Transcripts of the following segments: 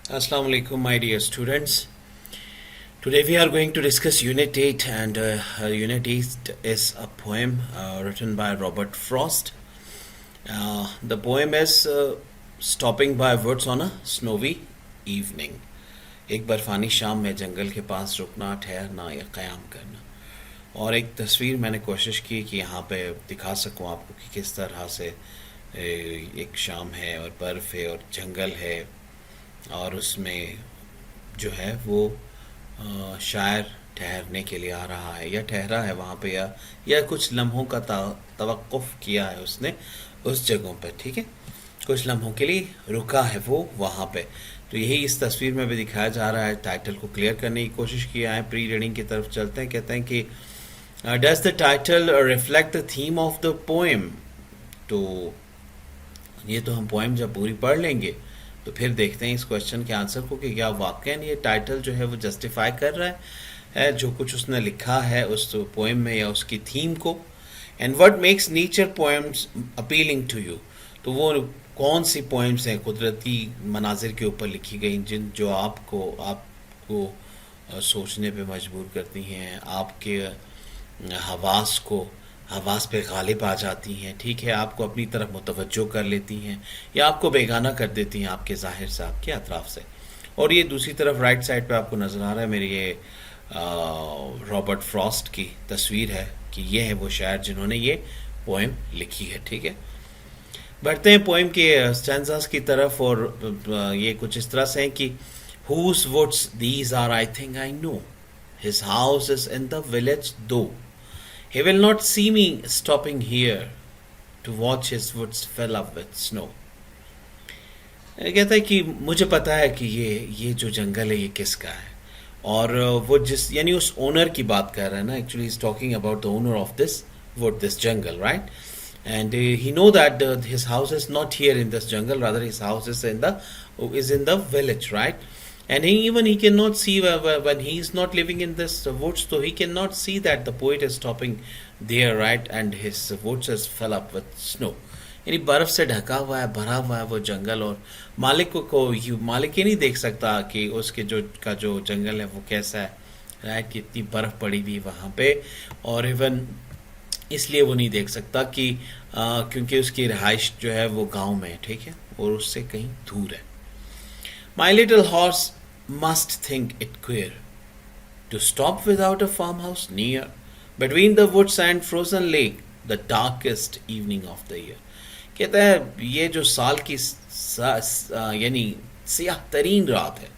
Assalamu alaikum, my dear students. Today we are going to discuss Unit 8, and Unit 8 is a poem written by Robert Frost. The poem is Stopping by Woods on a Snowy Evening. एक बर्फानी शाम में जंगल के पास रुकना, ठहरना या क़याम करना. और एक तस्वीर मैंने कोशिश की कि यहाँ पे दिखा सकूँ आपको कि किस तरह से एक शाम है और बर्फ़ है और जंगल है, और उसमें जो है वो शायर ठहरने के लिए आ रहा है या ठहरा है वहाँ पे, या कुछ लम्हों का तवक्कुफ़ किया है उसने उस जगहों पे. ठीक है, कुछ लम्हों के लिए रुका है वो वहाँ पे. तो यही इस तस्वीर में भी दिखाया जा रहा है. टाइटल को क्लियर करने की कोशिश किया है. प्री रीडिंग की तरफ चलते हैं. कहते हैं कि does the title reflect the theme of the poem. तो ये तो हम पोएम जब पूरी पढ़ लेंगे तो फिर देखते हैं इस क्वेश्चन के आंसर को कि क्या वाकई ये टाइटल जो है वो जस्टिफाई कर रहा है जो कुछ उसने लिखा है उस पोएम में या उसकी थीम को. And what makes nature poems appealing to you. तो वो कौन सी पोएम्स हैं कुदरती मनाजिर के ऊपर लिखी गई जो आपको सोचने पे मजबूर करती हैं, आपके हवास पे गालिब आ जाती हैं. ठीक है, आपको अपनी तरफ मुतवज्जो कर लेती हैं या आपको बेगाना कर देती हैं आपके ज़ाहिर से, आपके अतराफ से. और ये दूसरी तरफ राइट साइड पे आपको नज़र आ रहा है मेरी ये रॉबर्ट फ्रॉस्ट की तस्वीर है कि ये है वो शायर जिन्होंने ये पोएम लिखी है. ठीक है, बढ़ते हैं पोएम के स्टैंजास की तरफ. और ये कुछ इस तरह से हैं कि whose woods these are, I think I know. His house is in the village though. He will not see me stopping here to watch his woods fill up with snow. कहता है कि मुझे पता है कि ये जो जंगल है ये किसका है. और वो जिस यानी उस ओनर की बात कर रहा है ना. Actually is talking about the owner of this would, this jungle, right. And he know that his house is not here in this jungle, rather his house is in the village, right. And he cannot see when he is not living in this woods, so he cannot see that the poet is stopping there, right, and his woods is fill up with snow. यानी बर्फ से ढका हुआ है, भरा हुआ है वो जंगल. और मालिक ये नहीं देख सकता कि उसके जो जंगल है वो कैसा है, राइट, कि इतनी बर्फ पड़ी हुई वहाँ पे. और इवन इसलिए वो नहीं देख सकता कि क्योंकि उसकी रिहाइश जो है वो गांव में है. ठीक है, और उससे कहीं दूर है. My little horse must think it queer to stop without a farmhouse near, between the woods and frozen lake, the darkest evening of the year. कहता है ये जो साल की यानी सियाह तरीन रात है,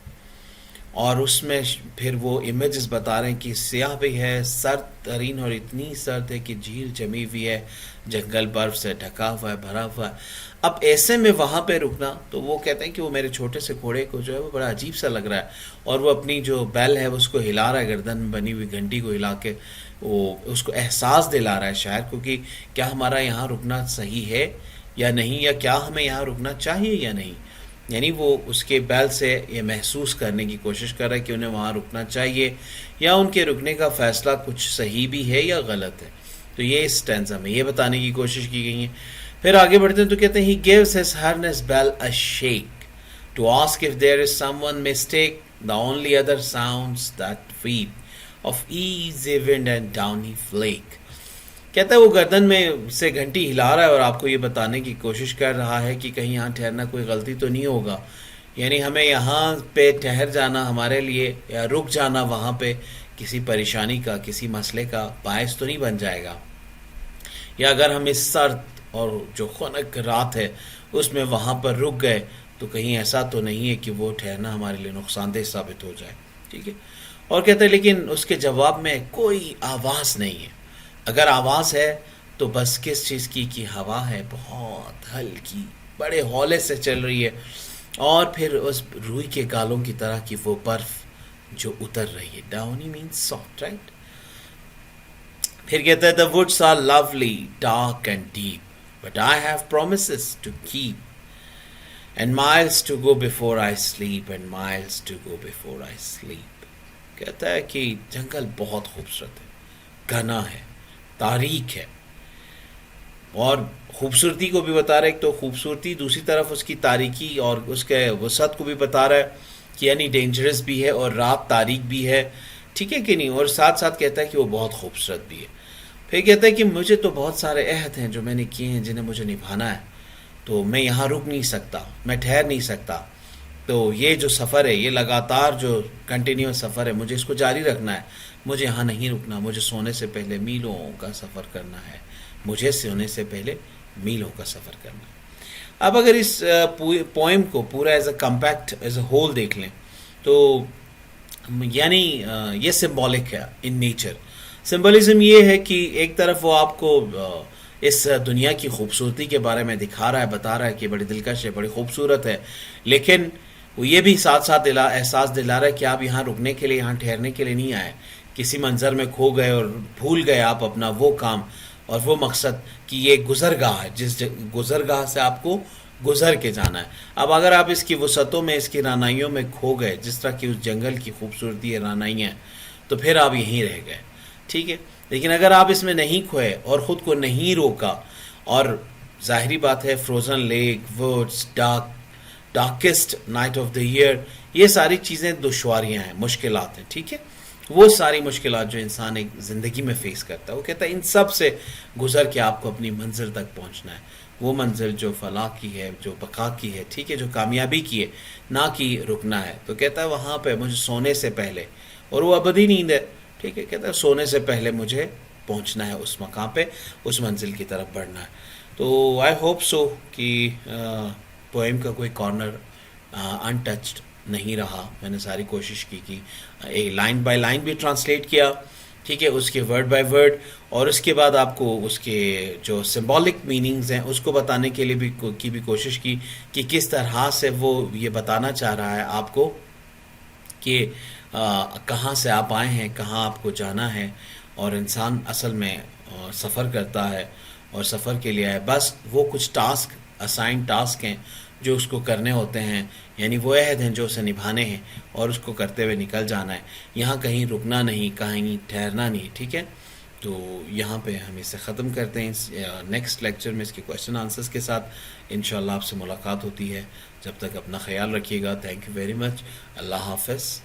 और उसमें फिर वो इमेजेस बता रहे हैं कि सियाह भी है, सर्द तरीन, और इतनी सर्द है कि झील जमी हुई है, जंगल बर्फ से ढका हुआ है, भरा हुआ है. अब ऐसे में वहाँ पे रुकना, तो वो कहते हैं कि वो मेरे छोटे से घोड़े को जो है वो बड़ा अजीब सा लग रहा है, और वो अपनी जो बैल है उसको हिला रहा है, गर्दन में बनी हुई घंटी को हिला के वो उसको एहसास दिला रहा है शायर को कि क्या हमारा यहाँ रुकना सही है या नहीं, या क्या हमें यहाँ रुकना चाहिए या नहीं. यानी वो उसके बैल से ये महसूस करने की कोशिश कर रहा है कि उन्हें वहाँ रुकना चाहिए या उनके रुकने का फ़ैसला कुछ सही भी है या गलत है. तो ये इस स्टैंजा में ये बताने की कोशिश की गई है. फिर आगे बढ़ते हैं तो कहते हैं he gives his harness bell a shake to ask if there is someone mistake the only other sounds that weep of easy wind and downy flake. कहता है वो गर्दन में से घंटी हिला रहा है और आपको ये बताने की कोशिश कर रहा है कि कहीं यहाँ ठहरना कोई गलती तो नहीं होगा, यानी हमें यहाँ पे ठहर जाना हमारे लिए या रुक जाना वहाँ पे किसी परेशानी का, किसी मसले का बायस तो नहीं बन जाएगा, या अगर हम इस सर्द और जो खुनक रात है उसमें वहाँ पर रुक गए तो कहीं ऐसा तो नहीं है कि वो ठहरना हमारे लिए नुकसानदेह साबित हो जाए. ठीक है, और कहते हैं लेकिन उसके जवाब में कोई आवाज़ नहीं है. अगर आवाज़ है तो बस किस चीज़ की कि हवा है बहुत हल्की, बड़े हौले से चल रही है, और फिर उस रूई के गालों की तरह की वो बर्फ जो उतर रही है. Downy means soft, right. फिर कहता है the woods are lovely dark and deep but I have promises to keep and miles to go before I sleep and miles to go before I sleep. कहता है कि जंगल बहुत खूबसूरत है, घना है, तारीख है, और खूबसूरती को भी बता रहा है. एक तो खूबसूरती, दूसरी तरफ उसकी तारीकी और उसके वसत को भी बता रहा है. کہ یعنی ڈینجرس بھی ہے اور رات تاریک بھی ہے، ٹھیک ہے کہ نہیں، اور ساتھ ساتھ کہتا ہے کہ وہ بہت خوبصورت بھی ہے. پھر کہتا ہے کہ مجھے تو بہت سارے عہد ہیں جو میں نے کیے ہیں جنہیں مجھے نبھانا ہے، تو میں یہاں رک نہیں سکتا، میں ٹھہر نہیں سکتا. تو یہ جو سفر ہے، یہ لگاتار جو کنٹینیوس سفر ہے، مجھے اس کو جاری رکھنا ہے. مجھے یہاں نہیں رکنا، مجھے سونے سے پہلے میلوں کا سفر کرنا ہے، مجھے سونے سے پہلے میلوں کا سفر کرنا ہے. اب اگر اس پوئم کو پورا as a compact as a whole دیکھ لیں تو یعنی یہ سمبولک ہے ان نیچر. سمبولزم یہ ہے کہ ایک طرف وہ آپ کو اس دنیا کی خوبصورتی کے بارے میں دکھا رہا ہے، بتا رہا ہے کہ بڑی دلکش ہے، بڑی خوبصورت ہے، لیکن وہ یہ بھی ساتھ ساتھ احساس دلا رہا ہے کہ آپ یہاں رکنے کے لیے، یہاں ٹھہرنے کے لیے نہیں آئے. کسی منظر میں کھو گئے اور بھول گئے آپ اپنا وہ کام اور وہ مقصد کہ یہ گزرگاہ ہے، جس گزرگاہ سے آپ کو گزر کے جانا ہے. اب اگر آپ اس کی وسعتوں میں، اس کی رانائیوں میں کھو گئے، جس طرح کی اس جنگل کی خوبصورتی ہے، رانائیاں، تو پھر آپ یہیں رہ گئے، ٹھیک ہے. لیکن اگر آپ اس میں نہیں کھوئے اور خود کو نہیں روکا، اور ظاہری بات ہے frozen lake, words, darkest night of the year, یہ ساری چیزیں دشواریاں ہیں، مشکلات ہیں، ٹھیک ہے. وہ ساری مشکلات جو انسان ایک زندگی میں فیس کرتا ہے، وہ کہتا ہے ان سب سے گزر کے آپ کو اپنی منزل تک پہنچنا ہے، وہ منزل جو فلاح کی ہے، جو بقا کی ہے، ٹھیک ہے، جو کامیابی کی ہے، نہ کہ رکنا ہے. تو کہتا ہے وہاں پہ مجھے سونے سے پہلے، اور وہ ابدی نیند ہے، ٹھیک ہے، کہتا ہے سونے سے پہلے مجھے پہنچنا ہے اس مقام پہ، اس منزل کی طرف بڑھنا ہے. تو آئی ہوپ سو کہ پوئم کا کوئی کارنر انٹچڈ نہیں رہا. میں نے ساری کوشش کی لائن بائی لائن بھی ٹرانسلیٹ کیا، ٹھیک ہے، اس کے ورڈ بائی ورڈ، اور اس کے بعد آپ کو اس کے جو سمبولک میننگز ہیں اس کو بتانے کے لیے بھی کوشش کی کہ کس طرح سے وہ یہ بتانا چاہ رہا ہے آپ کو کہ کہاں سے آپ آئے ہیں، کہاں آپ کو جانا ہے. اور انسان اصل میں سفر کرتا ہے اور سفر کے لیے آئے، بس وہ کچھ اسائن ٹاسک ہیں جو اس کو کرنے ہوتے ہیں، یعنی وہ عہد ہیں جو اسے نبھانے ہیں اور اس کو کرتے ہوئے نکل جانا ہے. یہاں کہیں رکنا نہیں، کہیں ٹھہرنا نہیں، ٹھیک ہے. تو یہاں پہ ہم اسے ختم کرتے ہیں. نیکسٹ لیکچر میں اس کے کویشچن آنسرز کے ساتھ انشاءاللہ آپ سے ملاقات ہوتی ہے. جب تک اپنا خیال رکھیے گا. Thank you very much. اللہ حافظ.